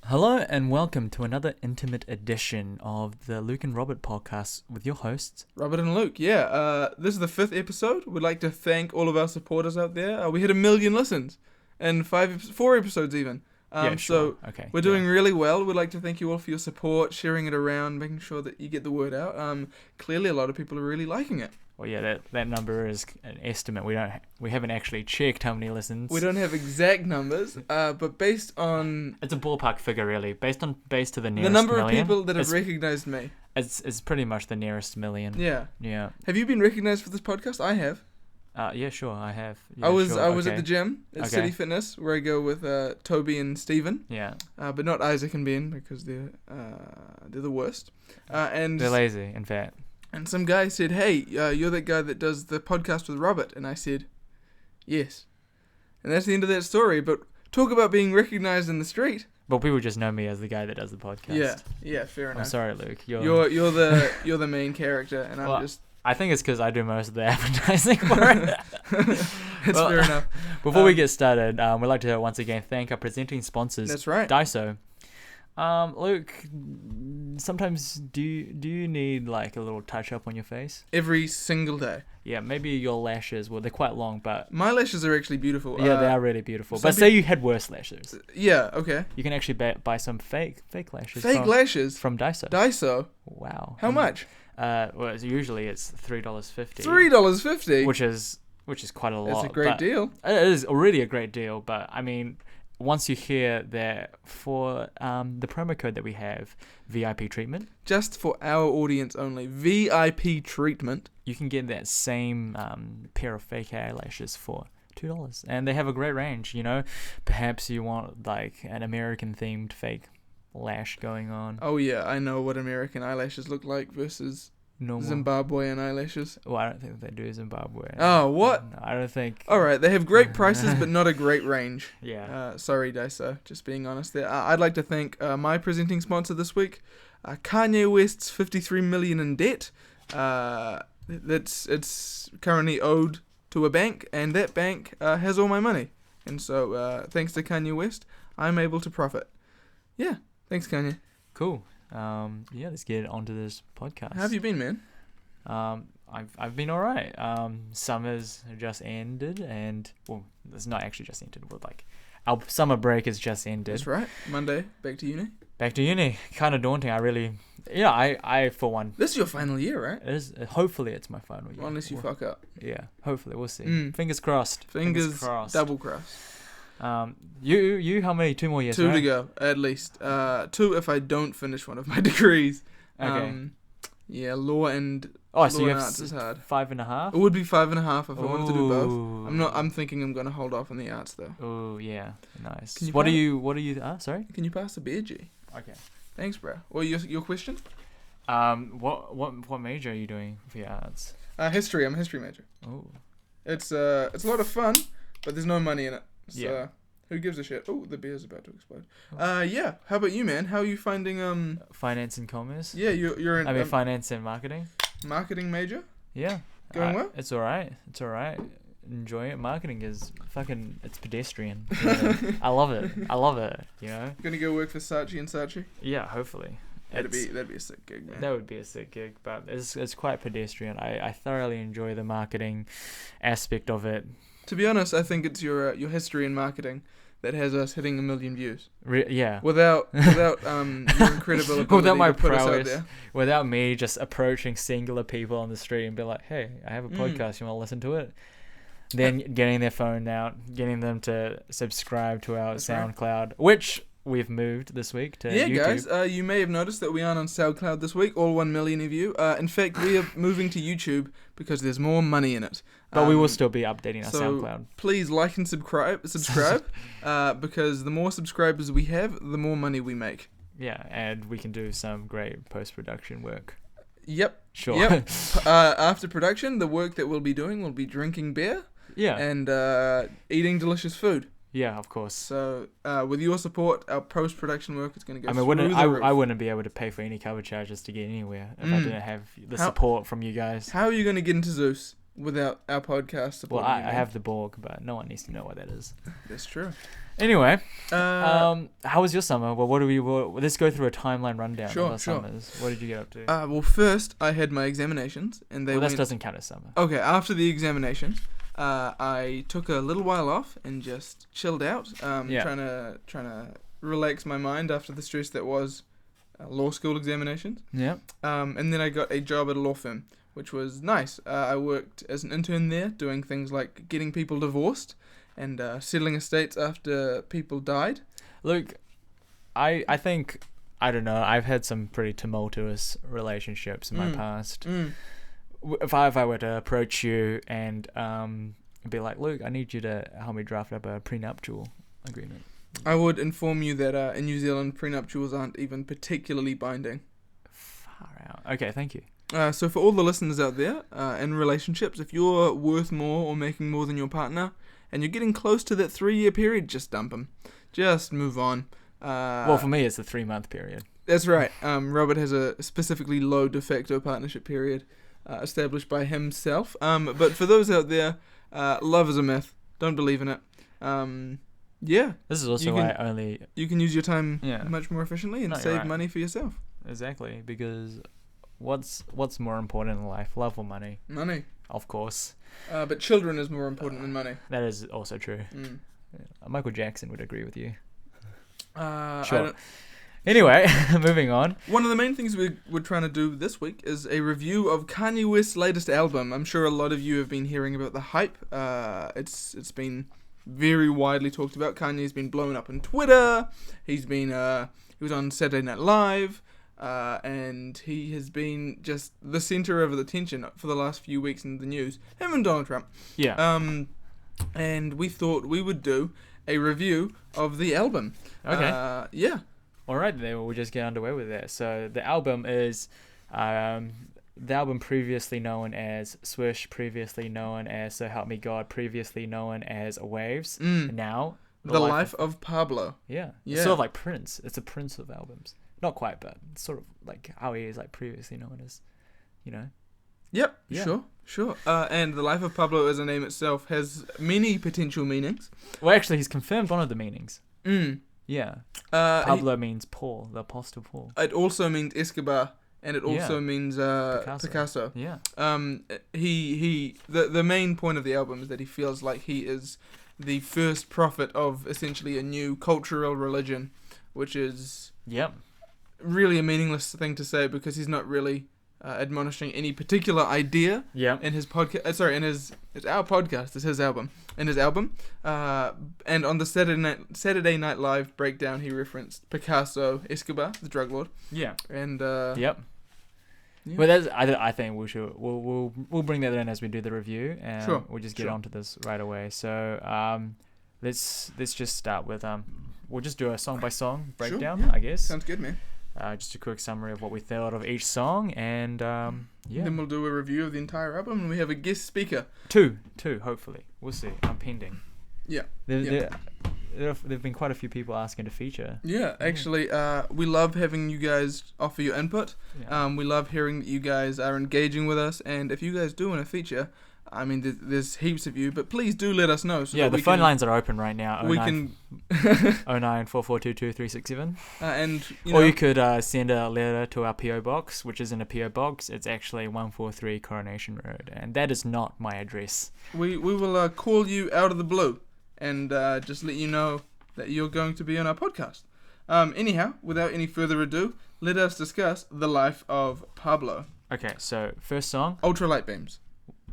Hello and welcome to another intimate edition of the Luke and Robert podcast with your hosts. Robert and Luke, this is the 5th episode. We'd like to thank all of our supporters out there. We hit 1 million listens and 4 episodes even. Sure. So okay. we're doing really well. We'd like to thank you all for your support, sharing it around, making sure that you get the word out. Clearly a lot of people are really liking it. Well, yeah, that number is an estimate. We haven't actually checked how many listens. We don't have exact numbers, but based on it's a ballpark figure, really. Based to the nearest the number million, of people that have recognized me. It's pretty much the nearest million. Yeah. Yeah. Have you been recognized for this podcast? I have. Yeah, sure, I have. Yeah, I was okay. at the gym at City Fitness where I go with Toby and Steven. Yeah. But not Isaac and Ben because they're the worst. And they're lazy, in fact. And some guy said, "Hey, you're that guy that does the podcast with Robert," and I said, "Yes." And that's the end of that story. But talk about being recognized in the street. Well, people just know me as the guy that does the podcast. Yeah, fair enough. I'm sorry, Luke. You're the main character, and I'm just. I think it's because I do most of the advertising for it. It's fair enough. Before we get started, we'd like to once again thank our presenting sponsors. That's right. Daiso. Luke, sometimes do you need like a little touch up on your face? Every single day. Yeah, maybe your lashes. Well, they're quite long, but my lashes are actually beautiful. Yeah, they are really beautiful. But say you had worse lashes. Yeah. Okay. You can actually buy some fake lashes. Lashes from Daiso. Daiso. Wow. How much? Well, usually it's $3.50. $3.50. Which is quite a lot. That's a great deal. It is already a great deal, but I mean, once you hear that for the promo code that we have, VIP treatment, just for our audience only, VIP treatment, you can get that same pair of fake eyelashes for $2, and they have a great range. You know, perhaps you want like an American themed fake lash going on. Oh yeah, I know what American eyelashes look like versus normal Zimbabwean eyelashes. Well, I don't think they do Zimbabwe. Oh, what? No, I don't think. All right, they have great prices, but not a great range. Yeah. Sorry, Daiso. Just being honest there. I'd like to thank my presenting sponsor this week, Kanye West's 53 million in debt. It's currently owed to a bank, and that bank has all my money. And so, thanks to Kanye West, I'm able to profit. Yeah. Thanks, Kanye. Cool. Yeah, let's get onto this podcast. How have you been, man? I've been alright. Summer's just ended, and well, it's not actually just ended. But like, our summer break has just ended. That's right. Monday, back to uni. Back to uni. Kind of daunting. I for one. This is your final year, right? It is. Hopefully, it's my final year. Unless you fuck up. Yeah. Hopefully, we'll see. Fingers crossed. Fingers crossed. Double crossed. You how many? 2 more years, Two right? to go, at least. 2 if I don't finish one of my degrees. Okay. Yeah, law and so you have arts is hard. 5.5? It would be 5.5 if I wanted to do both. I'm thinking I'm gonna hold off on the arts though. Oh yeah, nice. What are you? Sorry. Can you pass the beer, G? Okay. Thanks, bro. Well, your question? What major are you doing for your arts? History. I'm a history major. Oh. It's a lot of fun, but there's no money in it. So, yeah. Who gives a shit? Oh, the beer's about to explode. Yeah. How about you, man? How are you finding finance and commerce? Yeah, you're in. Finance and marketing. Marketing major. Yeah. Going well. It's alright. Enjoy it. Marketing is fucking. It's pedestrian. I love it. You know. Gonna go work for Saatchi and Saatchi. Yeah, hopefully. That'd be a sick gig, man. That would be a sick gig, but it's quite pedestrian. I thoroughly enjoy the marketing aspect of it. To be honest, I think it's your history in marketing that has us hitting 1 million views. Yeah. Without your incredible ability without my to put us out prowess, there. without me just approaching singular people on the street and be like, "Hey, I have a podcast. You want to listen to it?" Then getting their phone out, getting them to subscribe to our SoundCloud, which we've moved this week to YouTube. Yeah, guys, you may have noticed that we aren't on SoundCloud this week, all 1 million of you. In fact, we are moving to YouTube because there's more money in it. But we will still be updating our SoundCloud. Please like and subscribe, because the more subscribers we have, the more money we make. Yeah, and we can do some great post-production work. Yep. Sure. Yep. After production, the work that we'll be doing will be drinking beer. Yeah. And eating delicious food. Yeah, of course. So, with your support, our post-production work is going to go I wouldn't be able to pay for any cover charges to get anywhere if I didn't have the support from you guys. How are you going to get into Zeus? without our podcast Well, supporting I you, man. have the Borg, but no one needs to know what that is. That's true. Anyway, Uh, how was your summer? Well, let's go through a timeline rundown of our Sure. summers. What did you get up to? well, first I had my examinations, and they Well, that went. doesn't count as summer. Okay, after the examinations, I took a little while off and just chilled out. Yeah. Trying to relax my mind after the stress that was law school examinations. Yeah. And then I got a job at a law firm, which was nice. I worked as an intern there, doing things like getting people divorced and settling estates after people died. Look, I think, I don't know, I've had some pretty tumultuous relationships in my past. If I were to approach you and be like, Luke, I need you to help me draft up a prenuptial agreement. I would inform you that in New Zealand, prenuptials aren't even particularly binding. Far out. Okay, thank you. So for all the listeners out there in relationships, if you're worth more or making more than your partner, and you're getting close to that 3-year period, just dump them. Just move on. Well, for me, it's the 3-month period. That's right. Robert has a specifically low de facto partnership period established by himself. But for those out there, love is a myth. Don't believe in it. Yeah. This is also why you can use your time Yeah. much more efficiently and No, you're save right. money for yourself. Exactly, because what's more important in life, love or money? Money. Of course. But children is more important than money. That is also true. Michael Jackson would agree with you. Sure. Anyway, moving on. One of the main things we're trying to do this week is a review of Kanye West's latest album. I'm sure a lot of you have been hearing about the hype. It's been very widely talked about. Kanye's been blown up on Twitter. He was on Saturday Night Live. And he has been just the center of attention for the last few weeks in the news. Him and Donald Trump. Yeah. And we thought we would do a review of the album. Okay. Yeah. All right, then we'll just get underway with that. So the album is the album previously known as Swish, previously known as So Help Me God, previously known as Waves. Now The Life of Pablo. Yeah. Yeah. It's sort of like Prince. It's a Prince of albums. Not quite, but it's sort of like how he is like previously known as, you know. Yep, Yeah. sure. And The Life of Pablo as a name itself has many potential meanings. Well, actually, he's confirmed one of the meanings. Yeah. Pablo He, means Paul, the Apostle Paul. it also means Escobar, and it also Yeah. means Picasso. Yeah. The main point of the album is that he feels like he is the first prophet of essentially a new cultural religion, which is Yep. really a meaningless thing to say because he's not really admonishing any particular idea Yeah. in his podcast. It's our podcast. It's his album. In his album, and on the Saturday Night Live breakdown, he referenced Picasso, Escobar, the drug lord, Yeah. and Yep. Yeah. Well, I think we'll bring that in as we do the review, and Sure, we'll just get sure. onto this right away. So let's just start with we'll just do a song by song breakdown, yeah. I guess. sounds good, man. Just a quick summary of what we thought of each song, and yeah, Then we'll do a review of the entire album, and we have a guest speaker. two, hopefully. We'll see. I'm pending. Yeah. There've been quite a few people asking to feature. Yeah, actually, we love having you guys offer your input. Yeah. We love hearing that you guys are engaging with us, and if you guys do want to feature, I mean, there's heaps of you, but please do let us know. So Yeah, that the we phone can, lines are open right now. we can, 0944222367. and Or you could send a letter to our PO box, which isn't a PO box. It's actually 143 Coronation Road, and that is not my address. we will call you out of the blue and just let you know that you're going to be on our podcast. Anyhow, without any further ado, let us discuss The Life of Pablo. Okay, so first song, Ultralight Beams.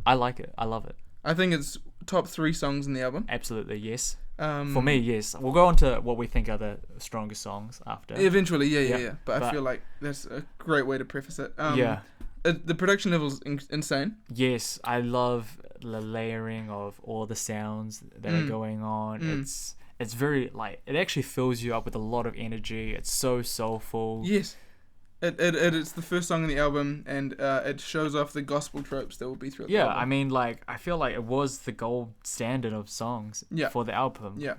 I like it. I love it. I think it's top 3 songs in the album. Absolutely, yes. For For me, yes. We'll go on to what we think are the strongest songs after. Eventually, yeah. Yeah, But I but- feel like that's a great way to preface it. Yeah. The production level's insane. Yes, I love the layering of all the sounds that are going on. It's very, like, it actually fills you up with a lot of energy. It's so soulful. Yes. It's the first song in the album, and it shows off the gospel tropes that will be throughout the Yeah, album. I mean, like, I feel like it was the gold standard of songs for the album. Yeah.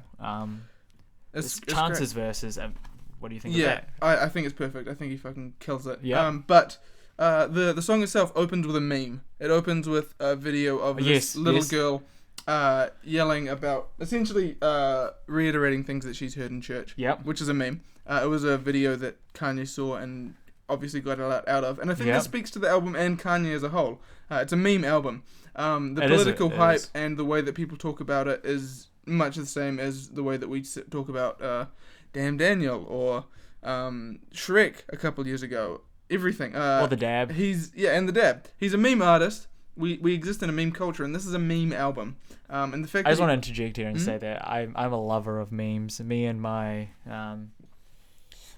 It's It's Chance's verses. What do you think of Yeah, that? I think it's perfect. I think he fucking kills it. Yeah. But The song itself opens with a meme. It opens with a video of this little girl yelling about, essentially reiterating things that she's heard in church. Yep. Which is a meme. It was a video that Kanye saw and obviously got a lot out of. And I think that speaks to the album and Kanye as a whole. It's a meme album. The political hype and the way that people talk about it is much the same as the way that we talk about Damn Daniel or Shrek a couple years ago. Everything. Or the Dab. And the Dab. He's a meme artist. We exist in a meme culture, and this is a meme album. And the fact I just want to interject here and say that I'm a lover of memes. Me and my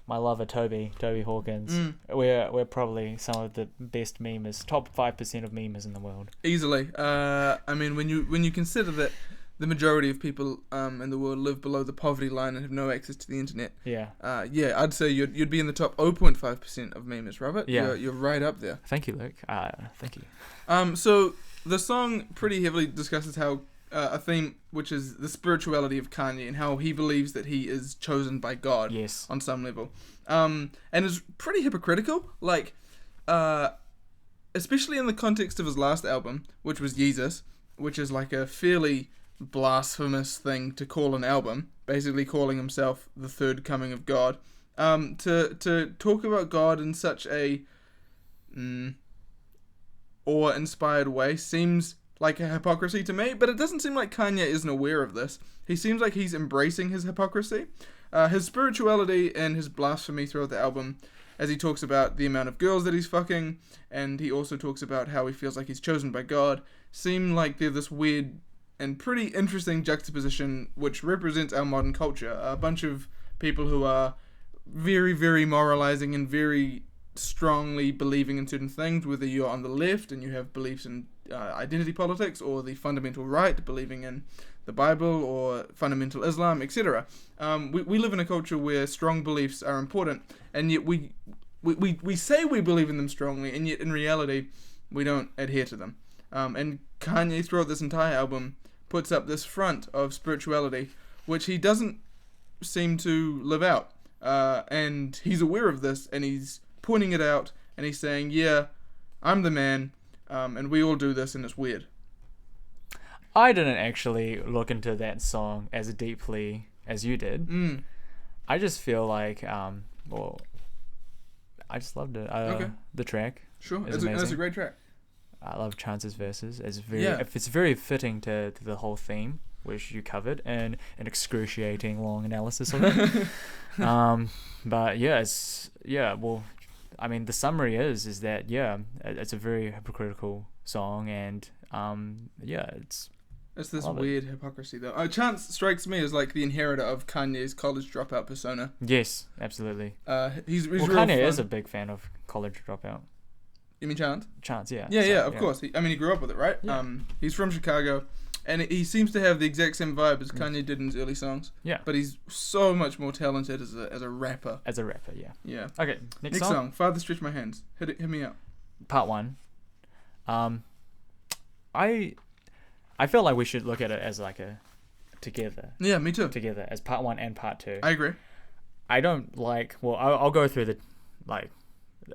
my lover Toby Hawkins. We're probably some of the best memers, top 5% of memers in the world. Easily. I mean, when you consider that the majority of people in the world live below the poverty line and have no access to the internet. Yeah. I'd say you'd be in the top 0.5% of memers, Robert. Yeah. You're right up there. Thank you, Luke. Thank you. So the song pretty heavily discusses how a theme which is the spirituality of Kanye and how he believes that he is chosen by God. Yes. On some level. And is pretty hypocritical. Like, especially in the context of his last album, which was Jesus, which is like a fairly blasphemous thing to call an album, basically calling himself the third coming of God. To talk about God in such a awe-inspired way seems like a hypocrisy to me, but it doesn't seem like Kanye isn't aware of this. He seems like he's embracing his hypocrisy. His spirituality and his blasphemy throughout the album, as he talks about the amount of girls that he's fucking, and he also talks about how he feels like he's chosen by God, seem like they're this weird and pretty interesting juxtaposition which represents our modern culture. A bunch of people who are very, very moralizing and very strongly believing in certain things, whether you're on the left and you have beliefs in identity politics, or the fundamental right, believing in the Bible or fundamental Islam, etc. We live in a culture where strong beliefs are important, and yet we say we believe in them strongly, and yet in reality we don't adhere to them. And Kanye throughout this entire album puts up this front of spirituality which he doesn't seem to live out, and he's aware of this, and he's pointing it out, and he's saying, yeah, I'm the man, and we all do this, and it's weird. I didn't actually look into that song as deeply as you did. I just feel like I just loved it. The track. Sure, it's a great track. I love Chance's verses. It's very fitting to the whole theme, which you covered, and an excruciating long analysis of it. But I mean, the summary is that it's a very hypocritical song, and it's this weird hypocrisy though. Chance strikes me as like the inheritor of Kanye's college dropout persona. Yes, absolutely. He's Kanye is a big fan of college dropout. You mean Chance? Chance, yeah. Yeah, of course. He grew up with it, right? Yeah. He's from Chicago, and he seems to have the exact same vibe as Kanye did in his early songs. Yeah. But he's so much more talented as a rapper. As a rapper, yeah. Yeah. Okay, next song. Father Stretch My Hands. Hit me up. Part 1. I feel like we should look at it as like a together. Yeah, me too. Together as part 1 and part 2. I agree. I don't like. Well, I'll go through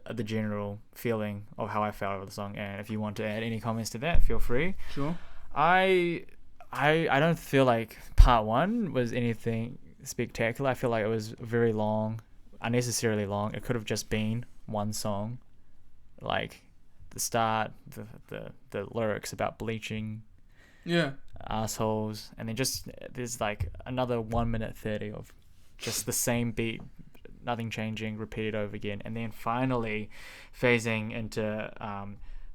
the general feeling of how I felt over the song, and if you want to add any comments to that, feel free. Sure. I don't feel like part 1 was anything spectacular. I feel like it was very long, unnecessarily long. It could have just been one song, like the start, the lyrics about bleaching. Yeah. Assholes, and then just there's like another 1:30 of just the same beat, nothing changing, repeated over again, and then finally phasing into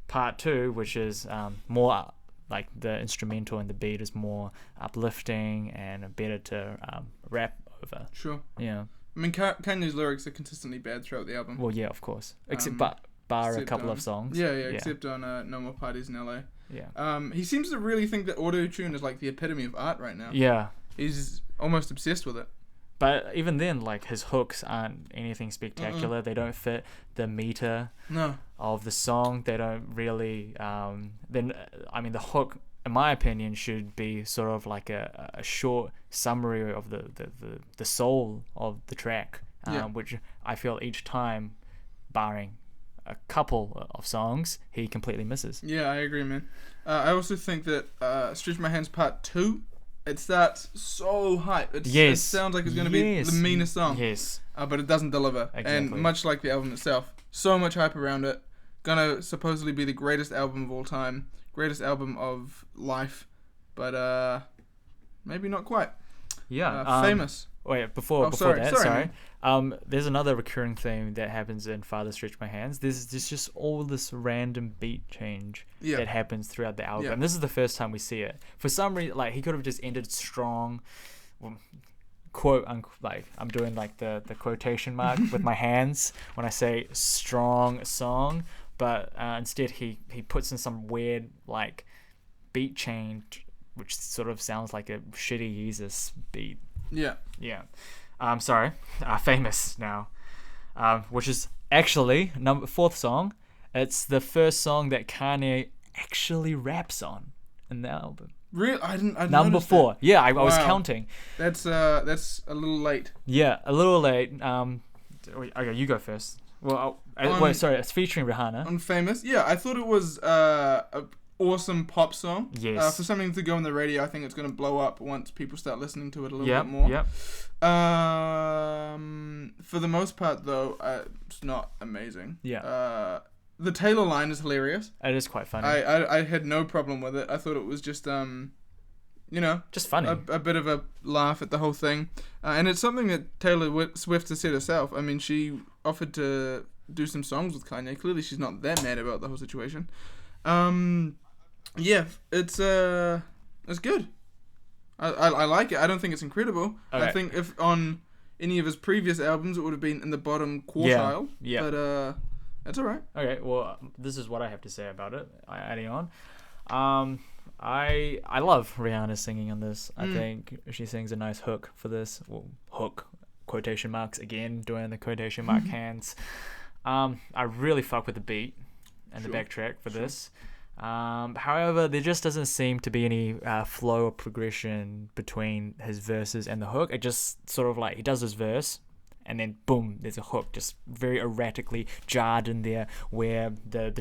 part 2, which is more like the instrumental and the beat is more uplifting and better to rap over. Sure. Yeah. I mean, Kanye's lyrics are consistently bad throughout the album. Well, yeah, of course, except bar a couple of songs. Yeah, except on No More Parties in LA. Yeah. He seems to really think that auto-tune is like the epitome of art right now. Yeah. He's almost obsessed with it. But even then, like, his hooks aren't anything spectacular. They don't fit the meter of the song. They don't really... the hook, in my opinion, should be sort of like a short summary of the soul of the track, which I feel each time, barring a couple of songs he completely misses. Yeah, I agree, man. I also think that Stretch My Hands Part 2, it starts so hype. It sounds like it's going to be the meanest song. Yes. But it doesn't deliver. Exactly. And much like the album itself, so much hype around it. Gonna supposedly be the greatest album of all time. Greatest album of life. But maybe not quite. Yeah. Famous. Wait, before that, there's another recurring theme that happens in Father Stretch My Hands. There's just all this random beat change that happens throughout the album. And this is the first time we see it. For some reason, like, he could have just ended strong, quote, like, I'm doing like the quotation mark with my hands when I say strong song, but instead he puts in some weird, like, beat change, which sort of sounds like a shitty Yeezus beat. Yeah. Famous now, which is actually fourth song. It's the first song that Kanye actually raps on in the album. Really? I didn't Number 4. That. Yeah, I was counting. That's a little late. Yeah, a little late. Okay, you go first. Well, it's featuring Rihanna. On Famous. Yeah, I thought it was a awesome pop song. Yes. For something to go on the radio, I think it's going to blow up once people start listening to it a little bit more. Yep. For the most part, though, it's not amazing. Yeah. The Taylor line is hilarious. It is quite funny. I had no problem with it. I thought it was just just funny. A bit of a laugh at the whole thing. And it's something that Taylor Swift has said herself. I mean, she offered to do some songs with Kanye. Clearly, she's not that mad about the whole situation. Yeah, it's good. I like it. I don't think it's incredible. Okay. I think if on any of his previous albums, it would have been in the bottom quartile. Yeah. But that's alright. Okay, well, this is what I have to say about it. Adding on, I love Rihanna singing on this. I think she sings a nice hook for this. Well, hook, quotation marks again, doing the quotation mark hands. I really fuck with the beat and the backtrack for this. However, there just doesn't seem to be any flow or progression between his verses and the hook. It just sort of like he does his verse and then boom, there's a hook just very erratically jarred in there where the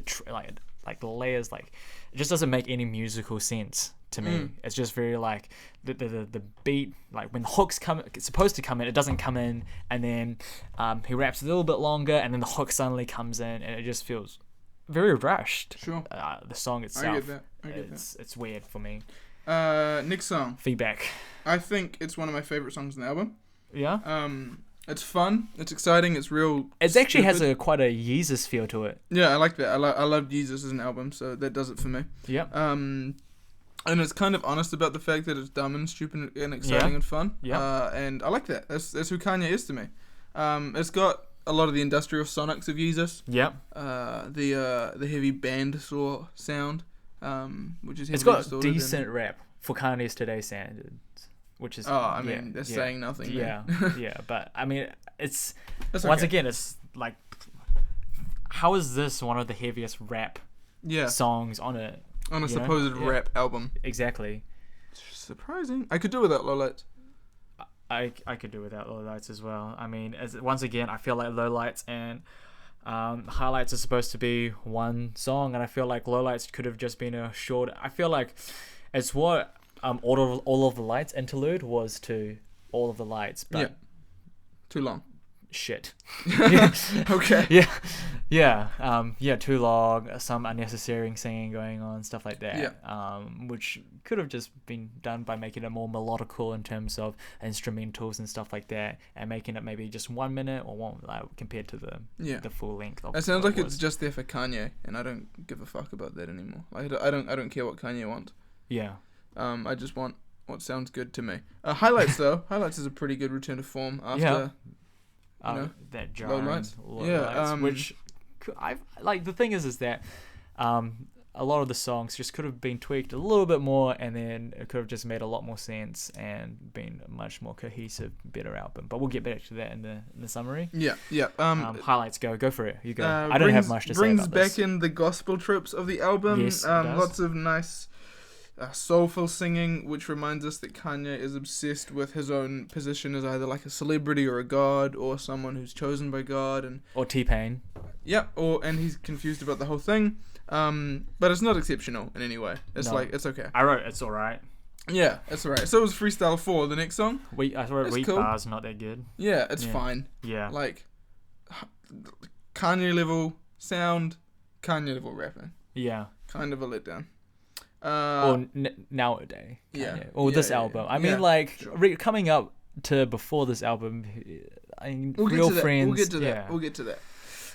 layers, like, it just doesn't make any musical sense to me. It's just very like the beat, like when the hook's it's supposed to come in, it doesn't come in, and then he raps a little bit longer and then the hook suddenly comes in and it just feels very rushed. Sure. The song itself. I get that. It's weird for me. Next song. Feedback. I think it's one of my favorite songs in the album. Yeah. It's fun. It's exciting. It's real. It actually has quite a Yeezus feel to it. Yeah, I like that. I love Yeezus as an album, so that does it for me. Yeah. And it's kind of honest about the fact that it's dumb and stupid and exciting and fun. Yeah. And I like that. That's who Kanye is to me. It's got a lot of the industrial sonics of Yeezus. Yep. The heavy band saw sound, which is heavily it's got distorted decent rap for Kanye's today's standards, which is that's saying nothing. Yeah, yeah, but I mean, it's okay. Again, it's like, how is this one of the heaviest rap songs on a supposed rap album? Exactly. Surprising. I could do without lowlights. I could do without lowlights as well. I mean, once again, I feel like lowlights and highlights are supposed to be one song, and I feel like lowlights could have just been a short. I feel like it's what all of the lights interlude was to all of the lights, but too long. Shit. Okay. Yeah, too long, some unnecessary singing going on, stuff like that. Which could have just been done by making it more melodical in terms of instrumentals and stuff like that, and making it maybe just 1 minute or one, compared to the full length of it. Sounds like it's just there for Kanye, and I don't give a fuck about that anymore. Like, I don't care what Kanye wants. Yeah. I just want what sounds good to me. Highlights though. Highlights is a pretty good return to form after that jarring lights. Which I like. The thing is that a lot of the songs just could have been tweaked a little bit more, and then it could have just made a lot more sense and been a much more cohesive, better album. But we'll get back to that in the summary. Highlights, go for it. You go. I don't have much to say about this. Brings back in the gospel tropes of the album. Yes, it does. Lots of nice soulful singing, which reminds us that Kanye is obsessed with his own position as either like a celebrity or a god or someone who's chosen by God, or T-Pain. Yep, and he's confused about the whole thing. But it's not exceptional in any way. It's it's okay. I wrote it's alright. Yeah, it's alright. So it was Freestyle 4, the next song. I wrote Weak cool. Bars, not that good. Yeah, it's fine. Yeah. Like, Kanye level sound, Kanye level rapping. Yeah. Kind of a letdown. Or nowadays. Yeah. Or this album. I mean, like, sure. coming up to before this album, I mean, We'll Real get to Friends. We'll get to that. We'll get to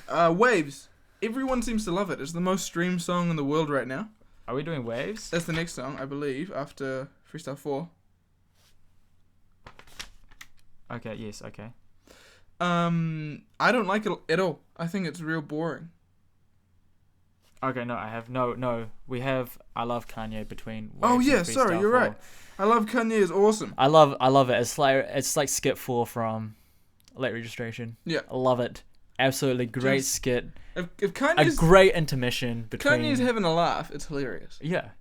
that. Waves. Everyone seems to love it. It's the most streamed song in the world right now. Are we doing Waves? That's the next song, I believe, after Freestyle 4. Okay, yes, okay. I don't like it at all. I think it's real boring. Okay, no, I have no. We have I Love Kanye between. Waves Oh yeah, and sorry, Freestyle you're 4. right. I Love Kanye is awesome. I love it. It's like skit 4 from Late Registration. Yeah, I love it. Absolutely great skit. If Kanye's A great intermission between. Kanye's having a laugh, it's hilarious. Yeah,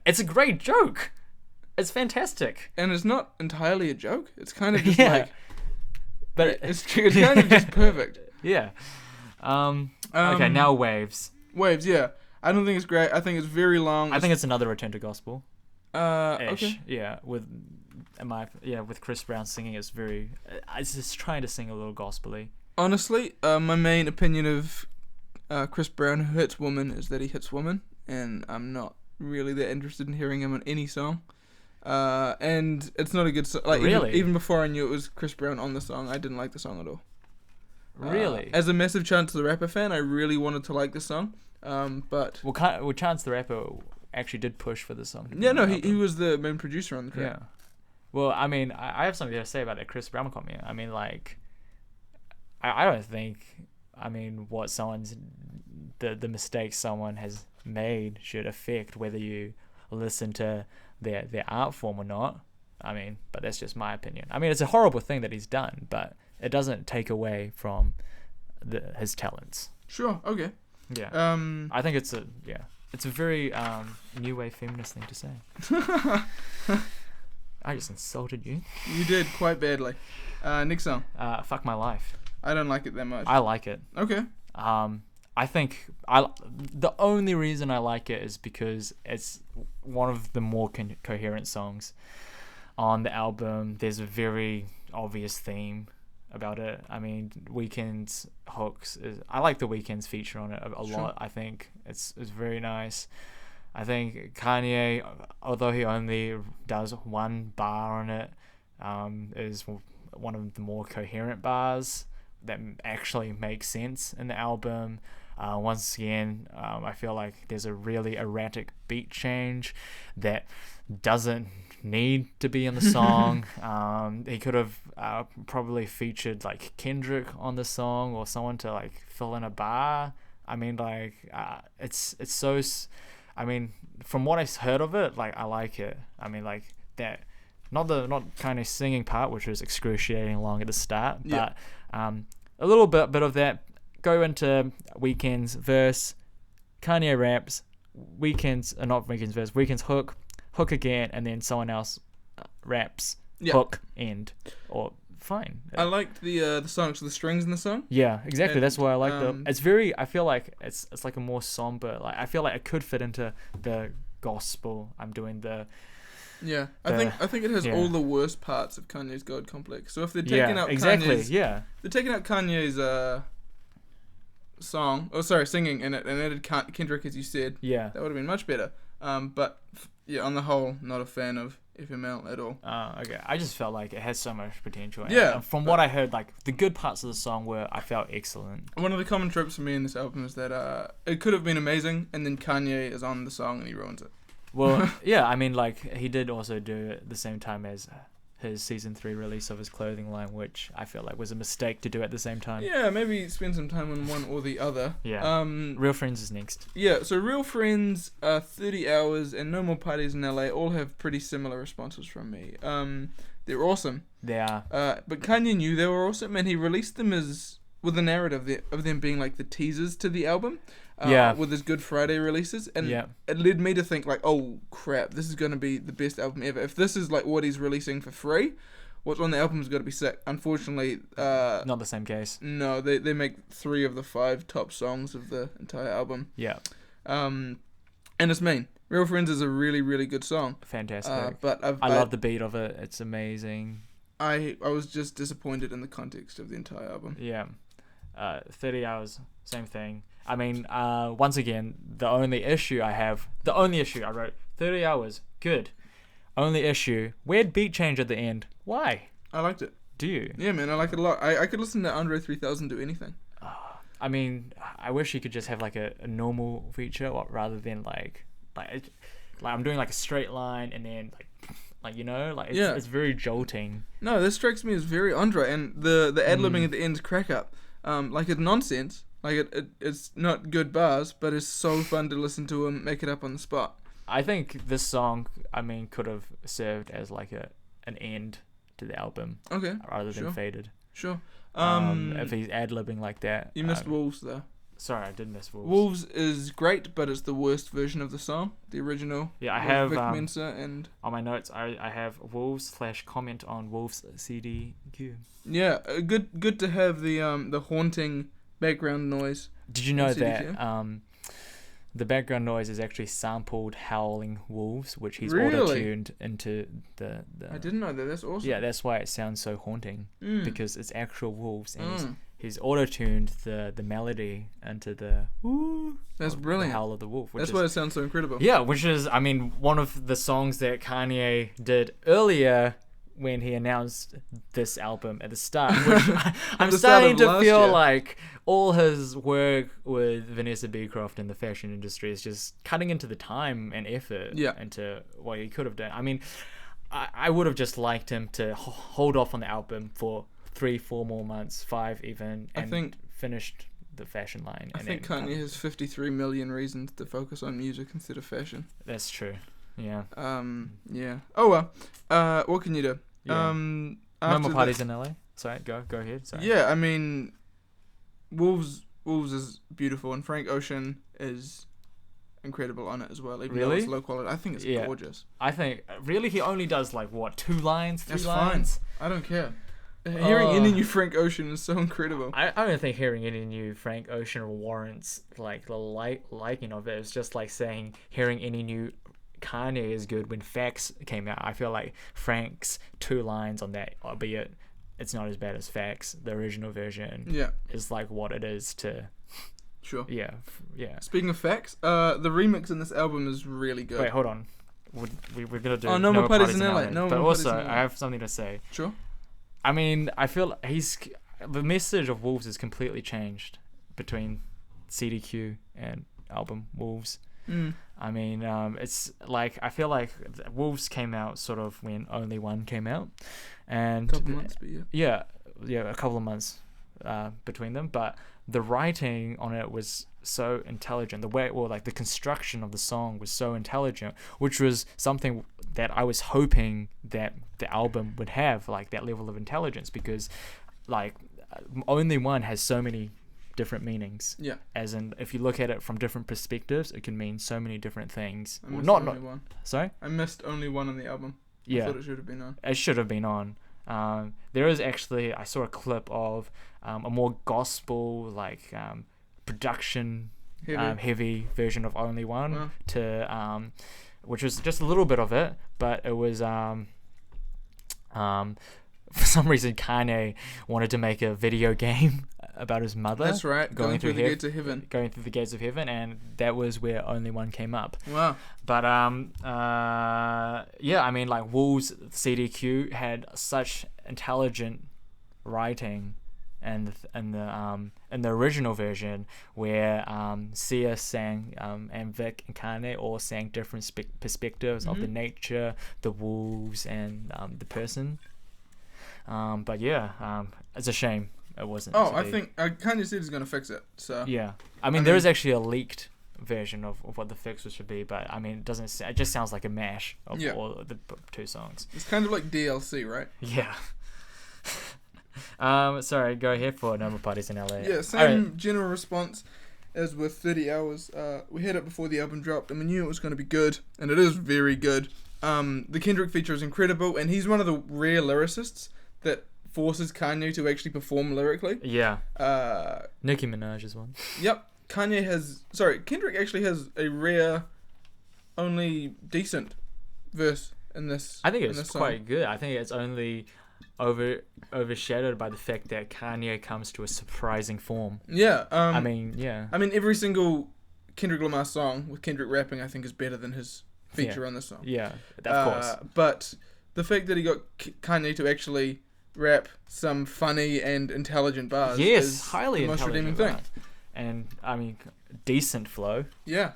it's a great joke. It's fantastic. And it's not entirely a joke. It's kind of just but it's kind of just perfect. Yeah. Okay, now Waves. Waves, yeah. I don't think it's great. I think it's very long. I think it's another return to gospel. Ish. Okay. Yeah, with Chris Brown singing, it's very. It's just trying to sing a little gospel-y. Honestly, my main opinion of Chris Brown, who hits women, is that he hits women, and I'm not really that interested in hearing him on any song. And it's not a good song. Like, really? Even before I knew it was Chris Brown on the song, I didn't like the song at all. Really? As a massive Chance the Rapper fan, I really wanted to like the song. But well, Chance the Rapper actually did push for the song. Yeah, no, he was the main producer on the track. Yeah. Well, I mean, I have something to say about that Chris Brown comment. I mean, like, I don't think, I mean, what someone's, the mistakes someone has made should affect whether you listen to their art form or not. I mean, but that's just my opinion. I mean, it's a horrible thing that he's done, but it doesn't take away from his talents. Sure, okay. Yeah. I think it's a very new wave feminist thing to say. I just insulted you. You did quite badly. Next song. Fuck My Life. I don't like it that much. I like it. Okay. I think the only reason I like it is because it's one of the more coherent songs on the album. There's a very obvious theme about it. I mean, Weeknd's hooks I like the Weeknd's feature on it a lot. I think it's very nice. I think Kanye, although he only does one bar on it, is one of the more coherent bars that actually make sense in the album. Once again, I feel like there's a really erratic beat change that doesn't need to be in the song. He could have probably featured like Kendrick on the song or someone to like fill in a bar. I mean, like it's so. I mean, from what I heard of it, like I like it. I mean, like that. Not kind of singing part, which was excruciating long at the start, but a little bit of that. Go into Weeknd's verse, Kanye raps, Weeknd's hook again, and then someone else raps, hook, end, or fine. I liked the songs, the strings in the song. Yeah, exactly. And, that's why I like them. It's very. I feel like it's like a more somber. Like I feel like it could fit into the gospel. I'm doing the. Yeah, I think it has all the worst parts of Kanye's God complex. So if they're taking out Kanye's, they're taking out Kanye's singing in it and added Kendrick, as you said. Yeah, that would have been much better. But on the whole, not a fan of FML at all. Okay. I just felt like it has so much potential. Yeah. And from what I heard, like the good parts of the song I felt excellent. One of the common tropes for me in this album is that it could have been amazing, and then Kanye is on the song and he ruins it. Well, yeah, I mean, like, he did also do it at the same time as his Season 3 release of his clothing line, which I feel like was a mistake to do at the same time. Yeah, maybe spend some time on one or the other. Yeah. Real Friends is next. Yeah, so Real Friends, 30 Hours, and No More Parties in LA all have pretty similar responses from me. They're awesome. They are. But Kanye knew they were awesome, and he released them with a narrative of them being like the teasers to the album. With his Good Friday releases, and it led me to think like, oh crap, this is going to be the best album ever. If this is like what he's releasing for free, what's on the album's got to be sick. Unfortunately, Not the same case. no, they make 3 of the 5 top songs of the entire album. Yeah. And it's mean. Real Friends is a really, really good song. Fantastic. But I love the beat of it. It's amazing. I was just disappointed in the context of the entire album. Yeah. 30 hours, same thing. I mean, once again, the only issue I wrote, 30 hours, good. Only issue, weird beat change at the end. Why? I liked it. Do you? Yeah, man, I like it a lot. I could listen to Andre 3000 do anything. I mean, I wish you could just have like a normal feature rather than like I'm doing like a straight line and then like it's very jolting. No, this strikes me as very Andre, and the ad-libbing at the end is crack up. Like it's nonsense. Like it's not good bars, but it's so fun to listen to him make it up on the spot. I think this song, could have served as like an end to the album. Okay. Rather than faded. Sure. If he's ad-libbing like that. You missed Wolves though. Sorry, I did miss Wolves. Wolves is great, but it's the worst version of the song. The original. Yeah, I have Vic Mensa and on my notes. I have Wolves / comment on Wolves CDQ. Yeah, good to have the haunting background noise. Did you know that the background noise is actually sampled Howling Wolves, which he's auto-tuned into the I didn't know that. That's awesome. Yeah, that's why it sounds so haunting because it's actual wolves and he's auto-tuned the melody into the woo. That's brilliant. The howl of the wolf. That's why it sounds so incredible. Yeah, which is one of the songs that Kanye did earlier when he announced this album at the start, which I'm starting to feel like all his work with Vanessa Beecroft in the fashion industry is just cutting into the time and effort into what he could have done. I mean, I would have just liked him to hold off on the album for 3-4 more months, 5 even, and finished the fashion line. I think Kanye has 53 million reasons to focus on music instead of fashion. That's true. Yeah. Yeah. Oh well. What can you do? Yeah. No more parties in LA. Sorry, go ahead. Sorry. Yeah, I mean, Wolves is beautiful, and Frank Ocean is incredible on it as well. Even though it's low quality, I think it's gorgeous. I think really he only does like what 2 lines, 3 That's lines. Fine. I don't care. Hearing any new Frank Ocean is so incredible. I don't think hearing any new Frank Ocean warrants like the liking of it. It's just like saying hearing any new Kanye is good when Facts came out. I feel like Frank's 2 lines on that, albeit it's not as bad as Facts, the original version, is like what it is to. Sure. Yeah. Speaking of Facts, the remix in this album is really good. Wait, hold on. We're gonna do. No more parties in LA. But also, I have something to say. Sure. I mean, I feel the message of Wolves is completely changed between CDQ and album Wolves. I mean, it's like I feel like Wolves came out sort of when Only One came out, and a couple months, but yeah, a couple of months between them. But the writing on it was so intelligent. The way, the construction of the song was so intelligent, which was something that I was hoping that the album would have, like that level of intelligence, because like Only One has so many different meanings. Yeah. As in, if you look at it from different perspectives, it can mean so many different things. I missed Only One. Sorry? I missed Only One on the album. Yeah. I thought it should have been on. It should have been on. There is actually, I saw a clip of a more gospel, production heavy version of Only One which was just a little bit of it, but it was for some reason Kanye wanted to make a video game about his mother. That's right, going through the gates of heaven. Going through the gates of heaven, and that was where Only One came up. Wow. But yeah, I mean, like Wolves CDQ had such intelligent writing, and in the original version where Sia sang and Vic and Kanye all sang different perspectives of the nature, the wolves, and the person. But yeah, it's a shame it wasn't. I think Kanye said he's gonna fix it. So yeah, I mean there is actually a leaked version of what the fix should be, but I mean it doesn't. It just sounds like a mash of all the 2 songs. It's kind of like DLC, right? Yeah. Sorry, go ahead for No More Parties in LA. Yeah, same general response as with 30 Hours. We had it before the album dropped, and we knew it was going to be good, and it is very good. The Kendrick feature is incredible, and he's one of the rare lyricists that forces Kanye to actually perform lyrically. Yeah. Nicki Minaj is one. Yep. Kendrick actually has a rare, only decent verse in this. I think in it's this quite song. good. I think it's only overshadowed by the fact that Kanye comes to a surprising form. Yeah. I mean, yeah. I mean, every single Kendrick Lamar song with Kendrick rapping, I think, is better than his feature on this song. Yeah, of course. But the fact that he got Kanye to actually rap some funny and intelligent bars is highly the most redeeming intelligent thing. rap. And, I mean, decent flow. Yeah.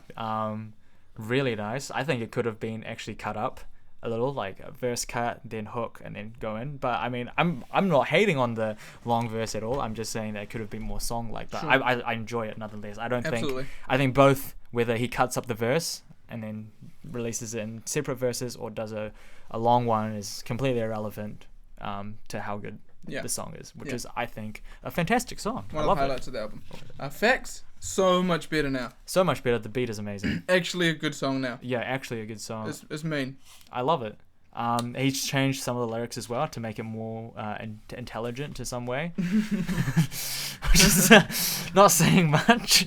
Really nice. I think it could have been actually cut up a little, like a verse cut, then hook, and then go in. But I mean, I'm not hating on the long verse at all. I'm just saying that it could have been more song-like. But Sure. I enjoy it nonetheless. Absolutely. I think both, whether he cuts up the verse and then releases it in separate verses or does a long one, is completely irrelevant to how good the song is, which is, I think, a fantastic song. One I of love the highlights of the album. Facts, so much better now. So much better. The beat is amazing. Actually a good song now. Yeah, actually a good song. It's mean. I love it. He's changed some of the lyrics as well to make it more intelligent to some way. Which is not saying much.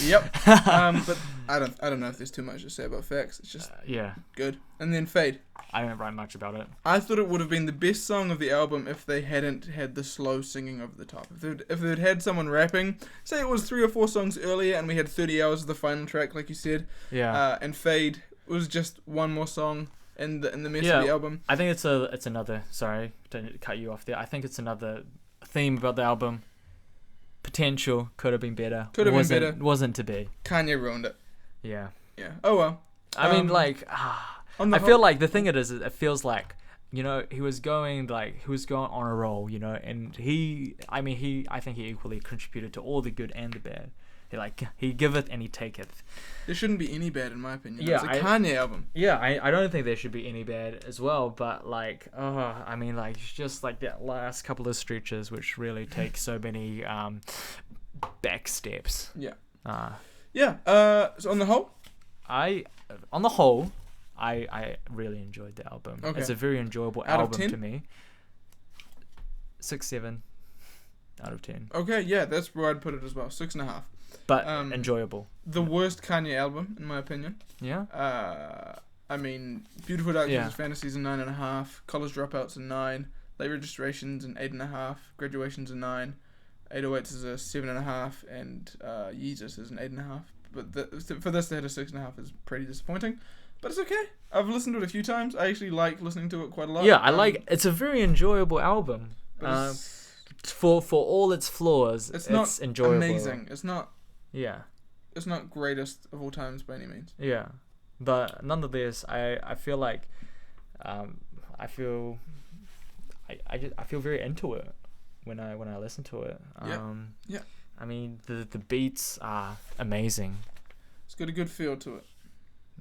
Yep. But I don't know if there's too much to say about Facts. It's just good. And then Fade. I don't write much about it. I thought it would have been the best song of the album if they hadn't had the slow singing over the top. If they'd had someone rapping, say it was 3 or 4 songs earlier and we had 30 hours of the final track, like you said. Yeah. And Fade was just one more song in the mess of the album. I think it's another. Sorry to cut you off there. I think it's another theme about the album. Potential could have been better. Wasn't to be. Kanye ruined it. Yeah. Yeah. Oh well. I mean, like, feel like the thing is it feels like, you know, he was going on a roll, you know, and I think he equally contributed to all the good and the bad. He giveth and he taketh. There shouldn't be any bad in my opinion. Yeah, it's a Kanye album. Yeah, I don't think there should be any bad as well, but I mean, like, just like that last couple of stretches, which really take so many back steps. Yeah. Yeah. So on the whole, I really enjoyed the album. Okay. It's a very enjoyable Out of album 10? to me. 6, 7 out of 10. Okay, yeah, that's where I'd put it as well. 6.5. But enjoyable. The worst Kanye album, in my opinion. Yeah. I mean, Beautiful Dark Yeah. Twisted Fantasies a 9.5. College Dropouts a 9. Late Registrations an 8.5. Graduation's a 9. 808s is a 7.5, and Yeezus is an 8.5. But for this to hit a 6.5 is pretty disappointing. But it's okay. I've listened to it a few times. I actually like listening to it quite a lot. Yeah, it's a very enjoyable album. But For all its flaws, it's not enjoyable. amazing. It's not. Yeah. It's not greatest of all times by any means. Yeah, but nonetheless, I feel like, I feel very into it when I listen to it. Yeah. I mean, the beats are amazing. It's got a good feel to it.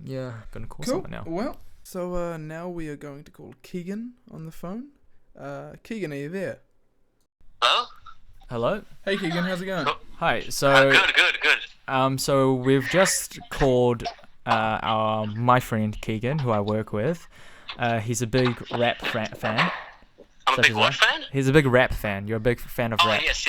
Yeah, gonna call Cool. someone now. Well, so now we are going to call Keegan on the phone. Keegan, are you there? Hello? Hello. Hey Keegan, how's it going? Hi. So Good. so we've just called my friend Keegan, who I work with. He's a big rap fan. I'm a big what fan? He's a big rap fan. You're a big fan of rap. Yes,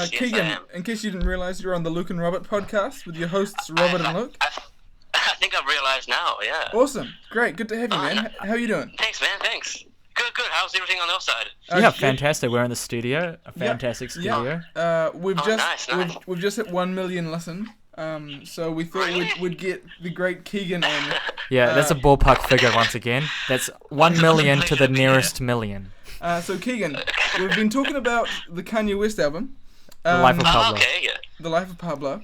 Keegan, I am. in case you didn't realize, you're on the Luke and Robert podcast with your hosts Robert and Luke. I think I've realized now, yeah. Awesome. Great. Good to have you, man. How you doing? Thanks, man, thanks. Good. How's everything on your side? Yeah, fantastic. We're in the studio. A fantastic studio. Yeah. We've nice. We've just hit 1 million listen. So we thought we'd get the great Keegan in. Yeah, that's a ballpark figure once again. That's 1 million to the nearest million. So Keegan, we've been talking about the Kanye West album. The Life of Pablo. Okay, yeah. The Life of Pablo.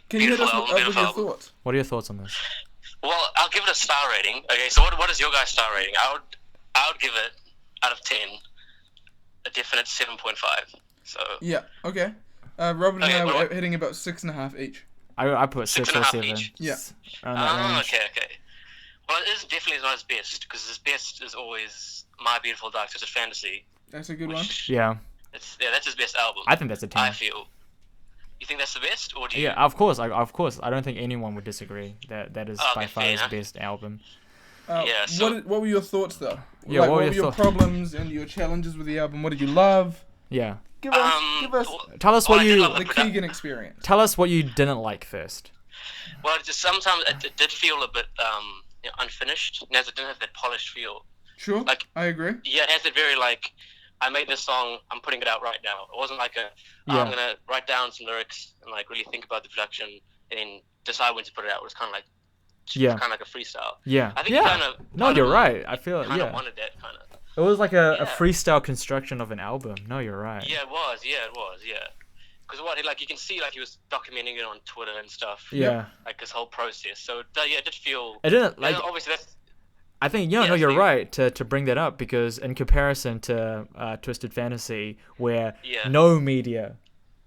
Can you hit us with your thoughts? What are your thoughts on this? Well, I'll give it a star rating. Okay, so what is your guys' star rating? I would give it, out of 10, a definite 7.5. So. Yeah. Okay. Robert and Okay, I well, were hitting about 6.5 each. I put 6 or 6.5 7. each. Yeah. Around that range. Okay. Well, it is definitely not his best, because his best is always My Beautiful Dark Twisted Fantasy. That's a good one. Yeah. That's his best album. I think that's a 10. I feel. You think that's the best, or do you? Yeah, of course. I don't think anyone would disagree that is by far his fair. best album. Yeah, so- what were your thoughts though? Yeah, like, what were what were your your problems and your challenges with the album? What did you love? Yeah. Give us Tell us well, what I did you love the produ- Keegan experience. tell us what you didn't like first. Well, just sometimes it did feel a bit unfinished. It didn't have that polished feel. Sure, Like- I agree. Yeah, it has that very like, I made this song, I'm putting it out right now. It wasn't like I'm gonna write down some lyrics and like really think about the production and then decide when to put it out. It was kind of like, kind of like a freestyle. Yeah. I think you kind of. No, you're right. I feel Kind of yeah. wanted that kind of. It was like a Yeah. freestyle construction of an album. No, you're right. Yeah, it was. Yeah. Because like you can see like he was documenting it on Twitter and stuff. Yeah. Like his whole process. So it did feel. It didn't and like. obviously that's. I think Yeah, no, you're so- right to bring that up because in comparison to Twisted Fantasy, where Yeah. no media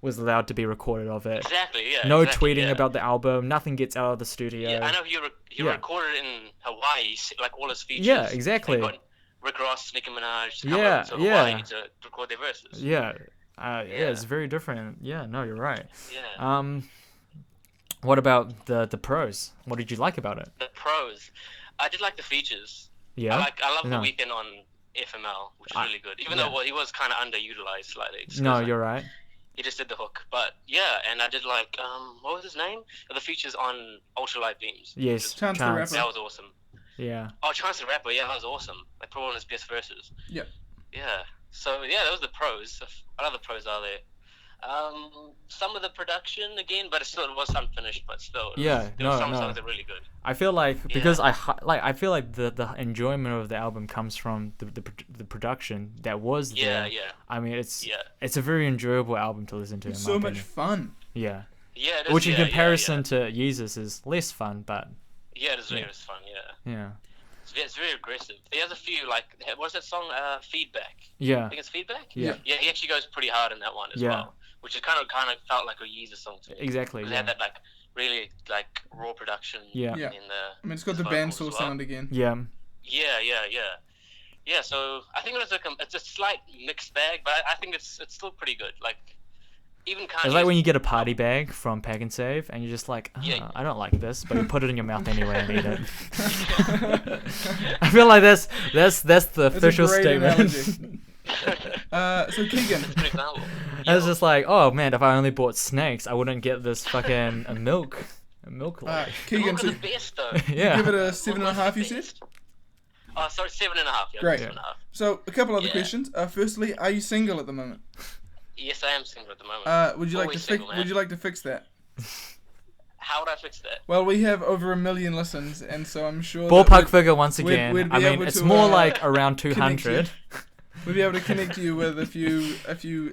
was allowed to be recorded of it, Exactly. Yeah. no exactly, tweeting yeah. about the album, nothing gets out of the studio. Yeah, I know he Yeah. recorded in Hawaii, like all his features. Yeah, exactly. He got Rick Ross, Nicki Minaj to come Yeah, over to yeah. Hawaii to record their verses. Yeah, Yeah. it's very different. Yeah, no, you're right. Yeah. What about the pros? What did you like about it? The pros, I did like the features. Yeah. I love No. the weekend on FML, which is I- really good. Even yeah. though he was kind of underutilized slightly. just No, 'cause, like, you're right. he just did the hook, but yeah, and I did like what was his name? The features on Ultralight Beams. Yes, Chance the Rapper. That was awesome. Yeah. Oh, Chance the Rapper, yeah, that was awesome. Like probably one of his best verses. Yep. Yeah. So yeah, that was the pros. What other pros are there? Some of the production again, but it was unfinished. But still, there were some songs that are really good. I feel like because I feel like the enjoyment of the album comes from the production that was Yeah, there. yeah, I mean, it's a very enjoyable album to listen to. It's in so my much opinion. fun. Yeah. yeah. It is, Which in yeah, comparison to Jesus is less fun, but yeah, it is fun. Yeah, yeah. it's very aggressive. He has a few like what's that song? Feedback. I Yeah. think it's Feedback. Yeah. Yeah, he actually goes pretty hard in that one as Yeah. well, which is kind of felt like a Yeezus song to me. Exactly. Because it had that like really like raw production. Yeah. Yeah. In the. I mean, it's got the vocals bandsaw as well. sound again. Yeah. Yeah. So I think it's a slight mixed bag, but I think it's still pretty good. Like even Kanye. It's like when you get a party bag from Pack and Save, and you're just like, Yeah. I don't like this, but you put it in your mouth anyway and eat it. I feel like that's the official great statement. analogy. So Keegan, Good example. I was just like, oh man, if I only bought snakes, I wouldn't get this fucking milk. Keegan, Look so at the best though. Yeah. give it a What 7.5. You was the said. best? Oh, sorry, 7.5. Yeah, Great. 7.5. So a couple other Yeah. questions. Firstly, are you single at the moment? Yes, I am single at the moment. Would you like to Always fix? single, man. Would you like to fix that? How would I fix that? Well, we have over 1 million listens, and so I'm sure that Ballpark we'd- figure once we'd again. be I mean, able it's to, more like around connect you. 200. we'd be able to connect you with a few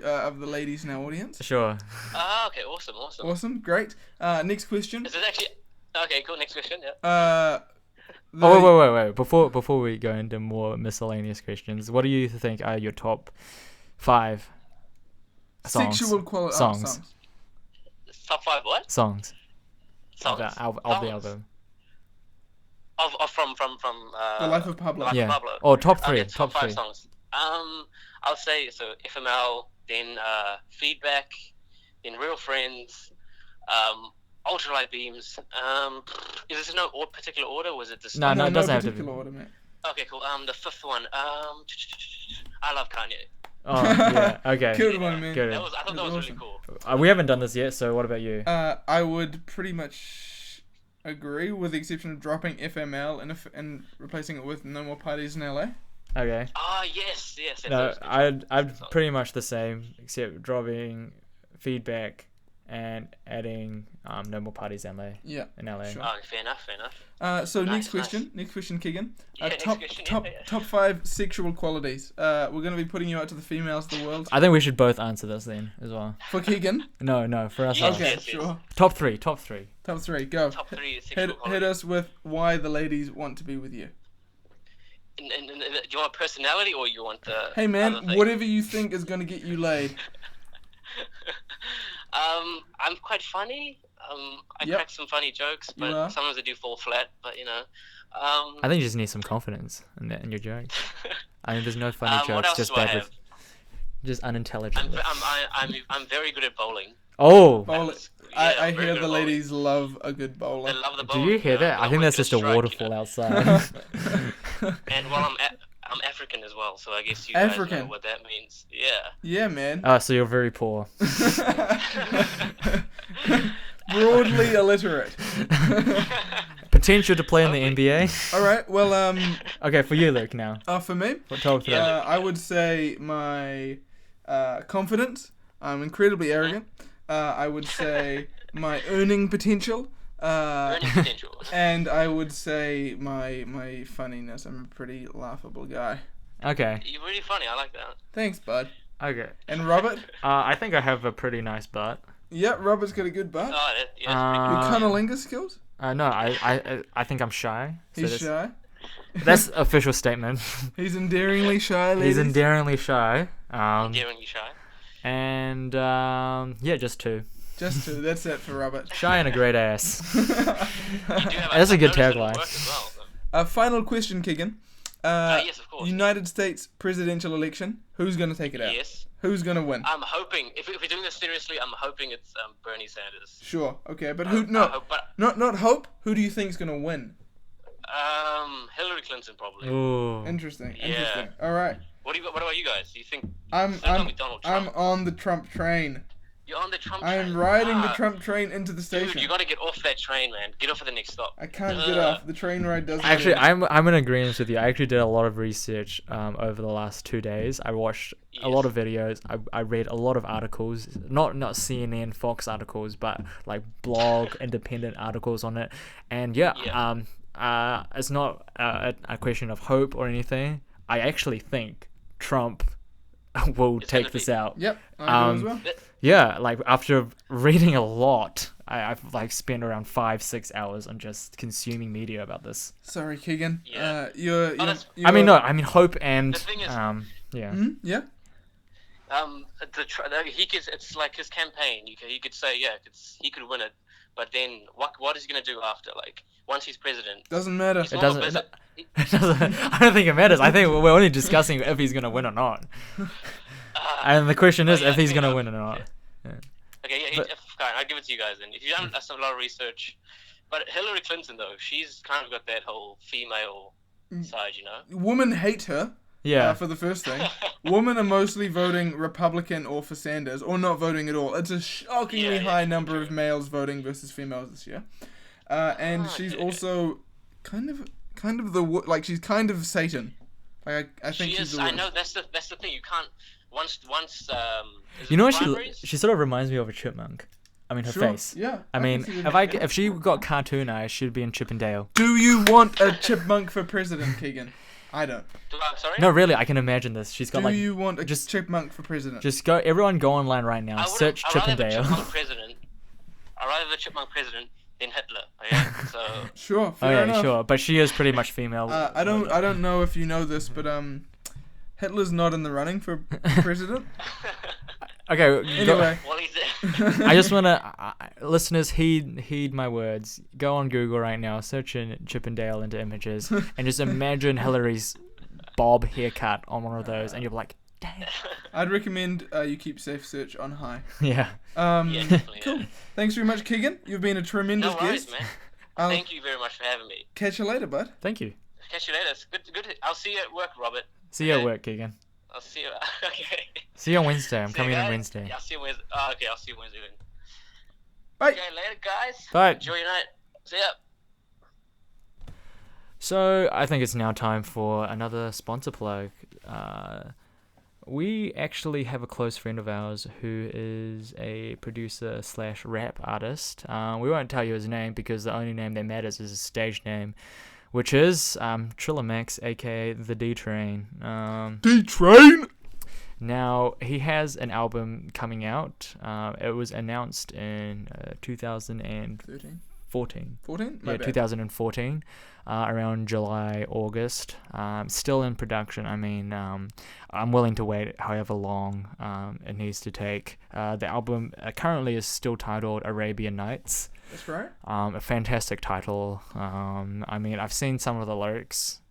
of the ladies in our audience. Sure. Ah, okay, awesome. Awesome, great. Next question. Is it actually? Okay, cool. Next question. Yeah. The- Oh wait. Before we go into more miscellaneous questions, what do you think are your top 5 songs? Sexual quality Songs. Top 5 what? Songs Songs. of the Songs. album. From The Life of Pablo. Life Yeah. of Pablo. Or top 3. Okay, top 5 3. songs. I'll say so. FML, then Feedback, then Real Friends, Ultralight Beams. Is this no particular order? Or was it just? No, it doesn't have to be. particular order, mate. Okay, cool. The 5th one. I Love Kanye. Oh yeah. Okay. Good one, man. Good. I thought that was awesome. really cool. We haven't done this yet, so what about you? I would pretty much agree, with the exception of dropping FML and replacing it with No More Parties in LA. Okay. Ah, yes. No, That was I'd pretty much the same, except dropping Feedback and adding No More Parties in LA. Yeah. In LA. Sure. Oh, fair enough. So Nice, next question, Keegan. Yeah, next top question, top yeah. top 5 sexual qualities. We're gonna be putting you out to the females of the world. I think we should both answer this then as well. For Keegan. No, for us. Yes, Okay, yes. sure. Top three. Top 3, go. Top 3 sexual Hit qualities. us with why the ladies want to be with you. And do you want personality or you want the? Hey other man, thing? whatever you think is gonna get you laid. I'm quite funny. I Yep. crack some funny jokes, You are. but sometimes I do fall flat. But you know. I think you just need some confidence in your jokes. I mean, there's no funny What jokes, else just do I bad, have? just unintelligent. I'm very good at bowling. Oh, Bowling. I hear good the bowling. ladies love a good bowler. They love the Do bowling. you hear that? I think that's just a waterfall outside. And well, I'm African as well, so I guess you guys African. know what that means. Yeah. Yeah, man. Oh, so you're very poor. Broadly illiterate. Potential to play in the NBA. All right. Well, Okay, for you, Luke. Now, for me, what talk to that? I would say my confidence. I'm incredibly arrogant. I would say my earning potential. Earning potential. And I would say my funniness. I'm a pretty laughable guy. Okay. You're really funny. I like that. Thanks, bud. Okay. And Robert? I think I have a pretty nice butt. Yeah, Robert's got a good butt. Oh, yeah, Your it's pretty good. cunnilingus skills? No, I think I'm shy. So He's shy. That's official statement. He's endearingly shy, ladies. He's endearingly shy. Endearingly shy. And yeah, just two. Just two. That's it for Robert. Shy and a great ass. You do have That's a good notice it tagline. at work as well, so. Final question, Keegan. Yes, of course. United States presidential election. Who's going to take it out? Yes. Who's going to win? I'm hoping, if we're doing this seriously, I'm hoping it's Bernie Sanders. Sure. Okay, but I who? No, hope, but, not hope. Who do you think's going to win? Hillary Clinton probably. Ooh. Interesting. Yeah. Interesting. All right. What about you guys? Do you think? I'm Don't tell me Donald Trump. on the Trump train. You're on the Trump train. I'm riding the Trump train into the station. Dude, you got to get off that train, man. Get off at the next stop. I can't get off. The train ride doesn't. Actually, end. I'm in agreement with you. I actually did a lot of research over the last 2 days. I watched a lot of videos. I read a lot of articles, not CNN, Fox articles, but like blog, independent articles on it. And yeah. It's not a question of hope or anything. I actually think Trump will take this out. Yep. I do as well. Yeah, like after reading a lot, I've like spent around 5-6 hours on just consuming media about this. Sorry, Keegan. Yeah. You're I mean, no, I mean hope and The thing is- yeah. Hmm? Yeah. He could. It's like his campaign. He could say, he could win it, but then what is he gonna do after? Like once he's president, Doesn't matter. he's It not doesn't. a visit- It doesn't. I don't think it matters. I think we're only discussing if he's gonna win or not. And the question is if he's gonna win or not. Okay, yeah, fine. I'll give it to you guys then. If you haven't done a lot of research, but Hillary Clinton though, she's kind of got that whole female side, you know. Women hate her. Yeah. For the first thing, women are mostly voting Republican or for Sanders, or not voting at all. It's a shockingly high number of males voting versus females this year, and she's also kind of the she's kind of Satan. Like I think she's the I worst. know that's the thing. You can't once. You know what primaries? she sort of reminds me of a chipmunk. I mean her Sure, face. yeah. I mean if she got cartoon eyes, she'd be in Chippendale. Do you want a chipmunk for president, Keegan? I don't. Sorry. No, really, I can imagine this. She's got Do like you want a just- chipmunk for president? just go. Everyone go online right now. Search I'd rather have a Chippendale. chipmunk president. I'd rather have a chipmunk president than Hitler. Okay? So Sure, fair Okay, enough. sure, but she is pretty much female. I don't know if you know this, but Hitler's not in the running for president. Okay. Anyway, well, he's I just wanna listeners heed my words. Go on Google right now, search in Chippendale into images, and just imagine Hillary's bob haircut on one of those, and you're like, dang. I'd recommend you keep safe search on high. Yeah. yeah, definitely. Cool. Yeah. Thanks very much, Keegan. You've been a tremendous No worries, guest. man. I'll Thank you very much for having me. catch you later, bud. Thank you. Catch you later. It's good. I'll see you at work, Robert. See you at Okay. work, Keegan. I'll see you. Okay. See you on Wednesday. I'm See you coming in guys. Wednesday. Yeah, I'll see you Wednesday. Okay, I'll see you Wednesday then. Bye. Okay, later, guys. Bye. Enjoy your night. See ya. So I think it's now time for another sponsor plug. We actually have a close friend of ours who is a producer / rap artist. We won't tell you his name because the only name that matters is his stage name, which is Trillamax, aka the D Train. D-Train! Now, he has an album coming out. It was announced in 2014. 13? 14? My Yeah, bad. 2014, around July, August. Still in production. I mean, I'm willing to wait however long it needs to take. The album currently is still titled Arabian Nights. That's right. A fantastic title. I mean, I've seen some of the lyrics,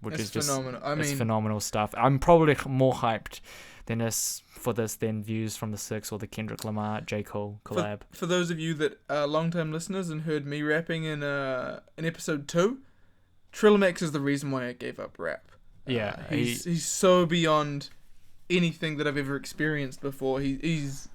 which It's is just phenomenal. I it's mean, phenomenal stuff. I'm probably more hyped Then then views from the 6 or the Kendrick Lamar J. Cole collab. For those of you that are long-time listeners and heard me rapping in episode 2, Trillamex is the reason why I gave up rap. Yeah, he's so beyond anything that I've ever experienced before. He's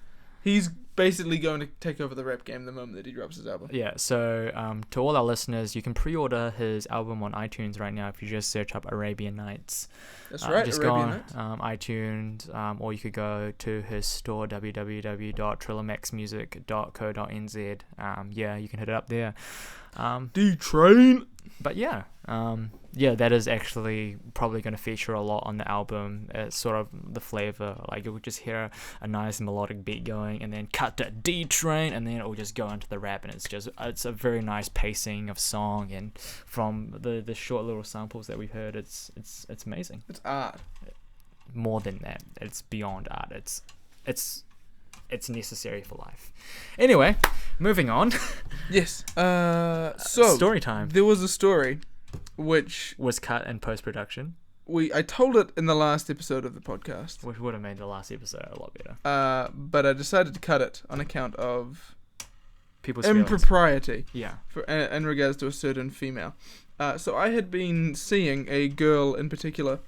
basically going to take over the rap game the moment that he drops his album. Yeah, so to all our listeners, you can pre-order his album on iTunes right now if you just search up Arabian Nights. That's right, just Arabian go Nights. on iTunes, or you could go to his store, www.trillamexmusic.co.nz. Yeah, you can hit it up there. D-Train! But yeah, that is actually probably going to feature a lot on the album. It's sort of the flavor. Like, you'll just hear a nice melodic beat going, and then cut to D-Train, and then it'll just go into the rap, and it's a very nice pacing of song, and from the short little samples that we've heard, it's amazing. It's art. More than that, it's beyond art. It's necessary for life. Anyway, moving on. Yes. So story time. There was a story which was cut in post-production. I told it in the last episode of the podcast, Which would have made the last episode a lot better. but I decided to cut it on account of People's impropriety. Yeah. In regards to a certain female. So I had been seeing a girl in particular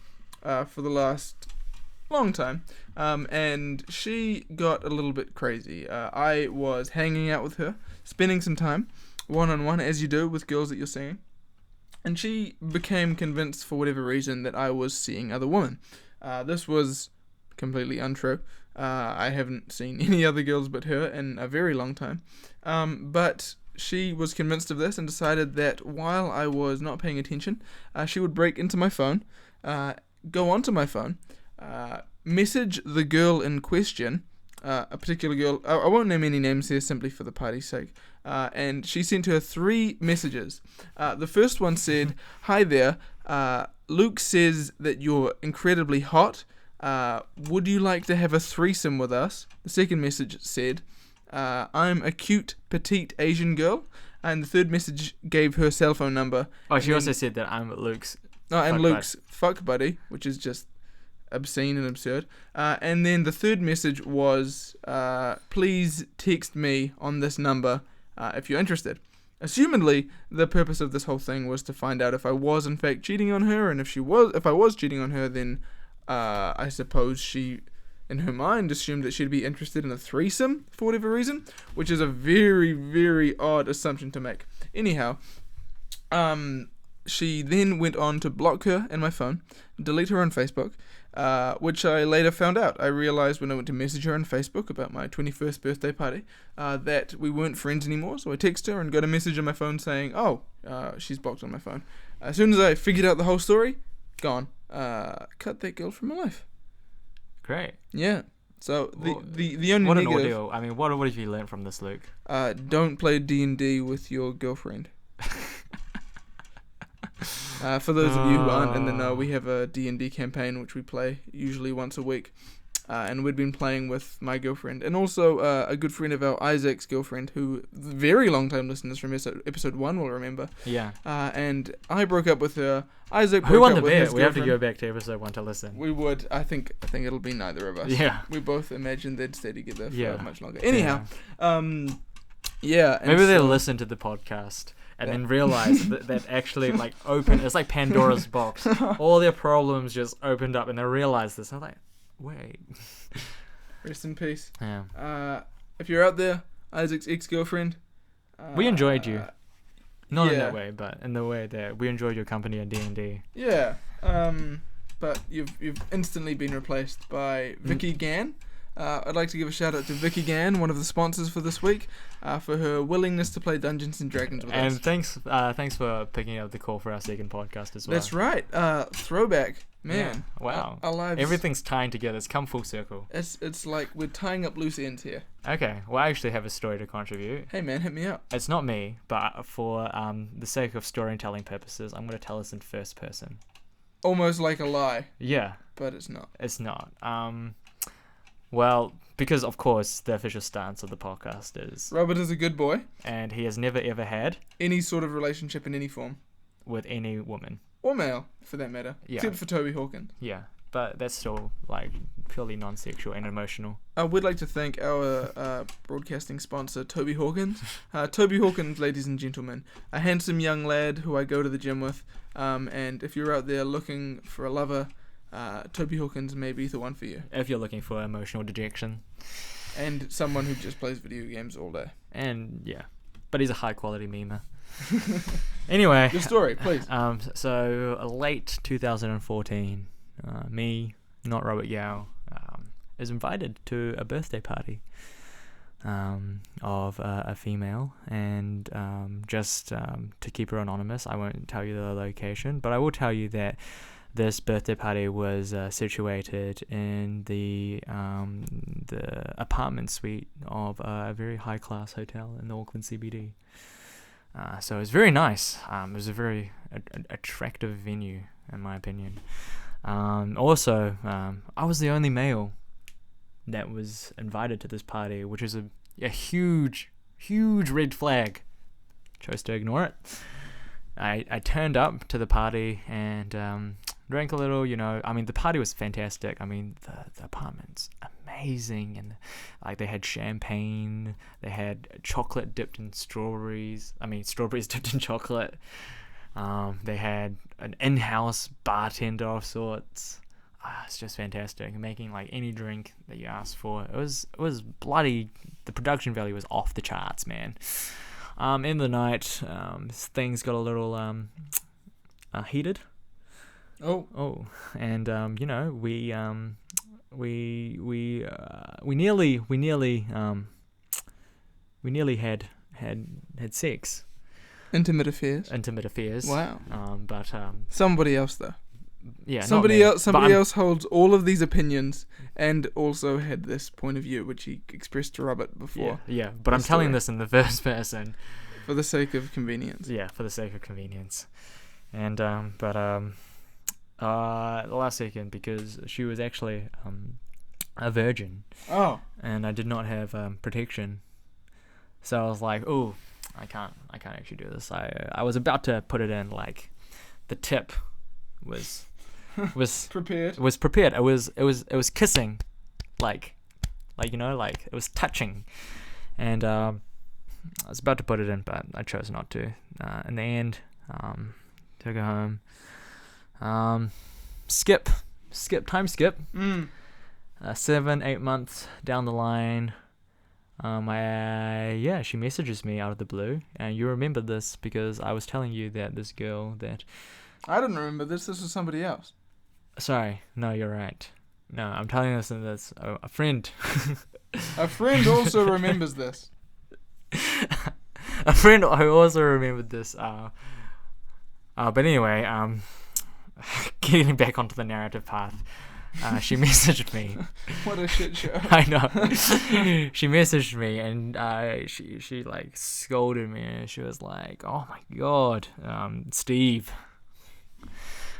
for the last long time, and she got a little bit crazy. I was hanging out with her, spending some time one-on-one, as you do with girls that you're seeing, and she became convinced for whatever reason that I was seeing other women. This was completely untrue. I haven't seen any other girls but her in a very long time, but she was convinced of this and decided that while I was not paying attention, she would break into my phone, go onto my phone, message the girl in question, a particular girl. I won't name any names here simply for the party's sake. And she sent her 3 messages. The first one said, "Hi there. Luke says that you're incredibly hot. Would you like to have a threesome with us?" The second message said, "I'm a cute, petite Asian girl." And the third message gave her cell phone number. Oh, she also said that I'm Luke's. Luke's fuck buddy, which is just obscene and absurd. And then the third message was, "Please text me on this number if you're interested." Assumedly, the purpose of this whole thing was to find out if I was in fact cheating on her, and if I was cheating on her, then I suppose she, in her mind, assumed that she'd be interested in a threesome for whatever reason, which is a very, very odd assumption to make. Anyhow, she then went on to block her in my phone, delete her on Facebook, which I later found out. I realized when I went to message her on Facebook about my 21st birthday party that we weren't friends anymore, so I text her and got a message on my phone saying, she's blocked on my phone. As soon as I figured out the whole story, gone. Cut that girl from my life. Great. Yeah. So the only what an negative, ordeal. I mean, what have you learned from this, Luke? Don't play D&D with your girlfriend. For those of you who aren't in the know, we have a D&D campaign which we play usually once a week, and we'd been playing with my girlfriend and also a good friend of our, Isaac's girlfriend, who very long time listeners from episode 1 will remember. Yeah. And I broke up with her. Isaac broke Who won up the with bet? his We have to girlfriend. go back to episode 1 to listen. We would. I think it'll be neither of us. Yeah. We both imagined they'd stay together for much longer. Yeah. Anyhow, yeah. Maybe they'll listen to the podcast and then realize that actually, like, it's like Pandora's box. All their problems just opened up, and they realize this. I'm like, wait. Rest in peace. Yeah. If you're out there, Isaac's ex-girlfriend. We enjoyed you. Not in yeah. that way, but in the way that we enjoyed your company in D&D. Yeah. But you've instantly been replaced by Vicky Gann. I'd like to give a shout out to Vicky Gann, one of the sponsors for this week, for her willingness to play Dungeons and Dragons with us. And thanks for picking up the call for our second podcast as well. That's right. Throwback, man. Yeah. Wow. Our lives. Everything's tying together. It's come full circle. It's like we're tying up loose ends here. Okay. Well, I actually have a story to contribute. Hey man, hit me up. It's not me, but for the sake of storytelling purposes, I'm going to tell this in first person. Almost like a lie. Yeah. But it's not. It's not. Well, because of course the official stance of the podcast is Robert is a good boy. And he has never ever had any sort of relationship in any form. With any woman. Or male, for that matter. Yeah. Except for Toby Hawkins. Yeah. but that's still like purely non-sexual and emotional. We'd like to thank our broadcasting sponsor, Toby Hawkins. Toby Hawkins, ladies and gentlemen, a handsome young lad who I go to the gym with. And if you're out there looking for a lover, Toby Hawkins may be the one for you. If you're looking for emotional dejection. And someone who just plays video games all day. And yeah, but he's a high quality memer. Anyway, your story, please. So late 2014, me, not Robert Yao, is invited to a birthday party of a female, and just to keep her anonymous, I won't tell you the location, but I will tell you that this birthday party was situated in the apartment suite of a very high-class hotel in the Auckland CBD. So it was very nice. It was a very attractive venue, in my opinion. Also, I was the only male that was invited to this party, which is a huge red flag. Chose to ignore it. I turned up to the party and drank a little, I mean, the party was fantastic. I mean, the apartment's amazing, and like they had champagne, they had chocolate dipped in strawberries. I mean, strawberries dipped in chocolate. They had an in-house bartender of sorts. It's just fantastic. Making like any drink that you asked for. It was bloody. The production value was off the charts, man. In the night, things got a little heated. Oh, and we nearly had sex. Intimate affairs. Wow. But somebody else though. Yeah. Somebody else holds all of these opinions and also had this point of view, which he expressed to Robert before. Yeah. But I'm telling this in the first person. For the sake of convenience. Yeah, for the sake of convenience. And last second, because she was actually a virgin. Oh. And I did not have protection. So I was like, oh, I can't actually do this. I was about to put it in, like the tip was prepared. Was prepared. It was kissing, like it was touching, and I was about to put it in, but I chose not to. In the end, took her home. Skip. 7-8 months down the line. She messages me out of the blue, and you remember this because I was telling you that this girl that... I didn't remember this. This was somebody else. Sorry. No, you're right. No, I'm telling this, and that's a friend. A friend also remembers this. A friend who also remembered this. But anyway, getting back onto the narrative path. She messaged me. What a shit show. I know. She messaged me, and she like scolded me, and she was like, "Oh my god, Steve,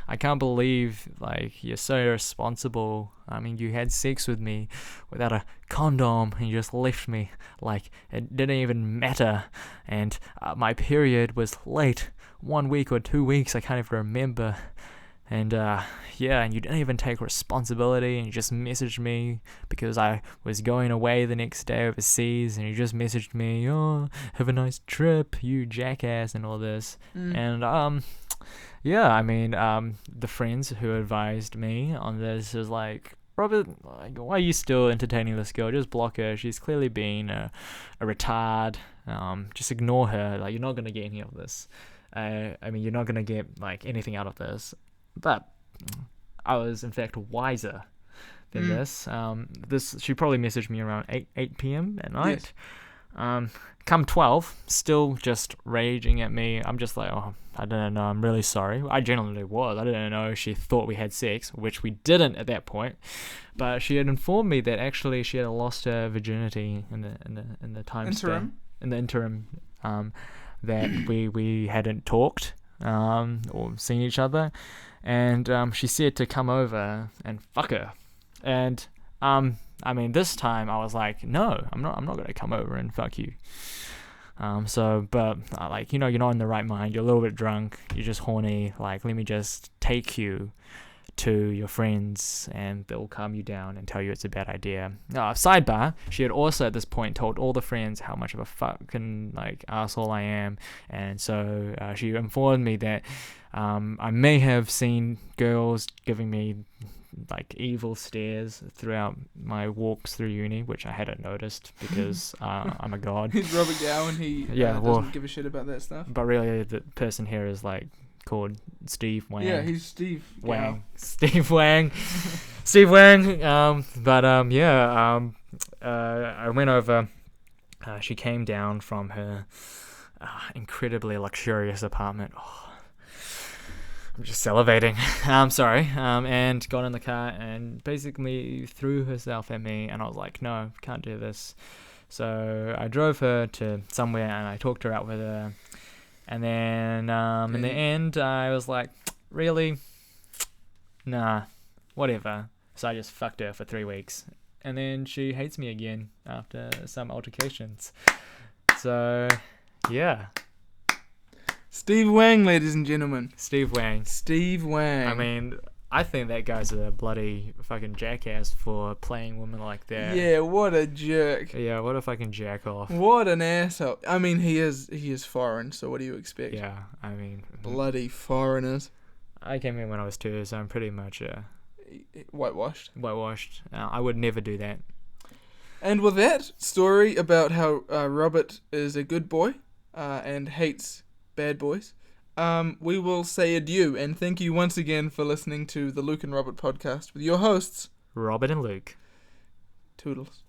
I can't believe like you're so irresponsible. I mean, you had sex with me without a condom, and you just left me like it didn't even matter. And my period was late, 1 week or 2 weeks, I can't even remember. And and you didn't even take responsibility, and you just messaged me because I was going away the next day overseas, and you just messaged me, oh, have a nice trip, you jackass, and all this. And the friends who advised me on this was like, Robert, like, why are you still entertaining this girl? Just block her. She's clearly been a retard. Just ignore her. Like, you're not gonna get any of this. You're not gonna get like anything out of this. But I was in fact wiser than this. She probably messaged me around 8 p.m. at night. Yes. Come 12, still just raging at me. I'm just like, oh, I didn't know. I'm really sorry. I genuinely was. I didn't know she thought we had sex, which we didn't at that point. But she had informed me that actually she had lost her virginity in the time span. In the interim, that we hadn't talked or seen each other. And she said to come over and fuck her. And this time I was like, no, I'm not gonna come over and fuck you. But you're not in the right mind. You're a little bit drunk. You're just horny. Like, let me just take you to your friends and they'll calm you down and tell you it's a bad idea. Sidebar, she had also at this point told all the friends how much of a fucking like asshole I am, and so she informed me that I may have seen girls giving me like evil stares throughout my walks through uni, which I hadn't noticed because I'm a god. He's Robert Gowan. He doesn't give a shit about that stuff. But really, the person here is like called Steve Wang. Yeah, he's Steve Wang. Gow. Steve Wang. Steve Wang. I went over. She came down from her incredibly luxurious apartment. I'm just salivating. I'm sorry. And got in the car and basically threw herself at me, and I was like, no, can't do this. So I drove her to somewhere and I talked her out with her. And then in the end, I was like, really? Nah, whatever. So I just fucked her for 3 weeks. And then she hates me again after some altercations. So, yeah. Steve Wang, ladies and gentlemen. Steve Wang. Steve Wang. I mean, I think that guy's a bloody fucking jackass for playing women like that. Yeah, what a jerk. Yeah, what a fucking jack off. What an asshole. I mean, he is foreign, so what do you expect? Yeah, I mean... Bloody foreigners. I came here when I was 2, so I'm pretty much... Whitewashed. I would never do that. And with that story about how Robert is a good boy and hates bad boys, we will say adieu, and thank you once again for listening to the Luke and Robert podcast with your hosts, Robert and Luke. Toodles.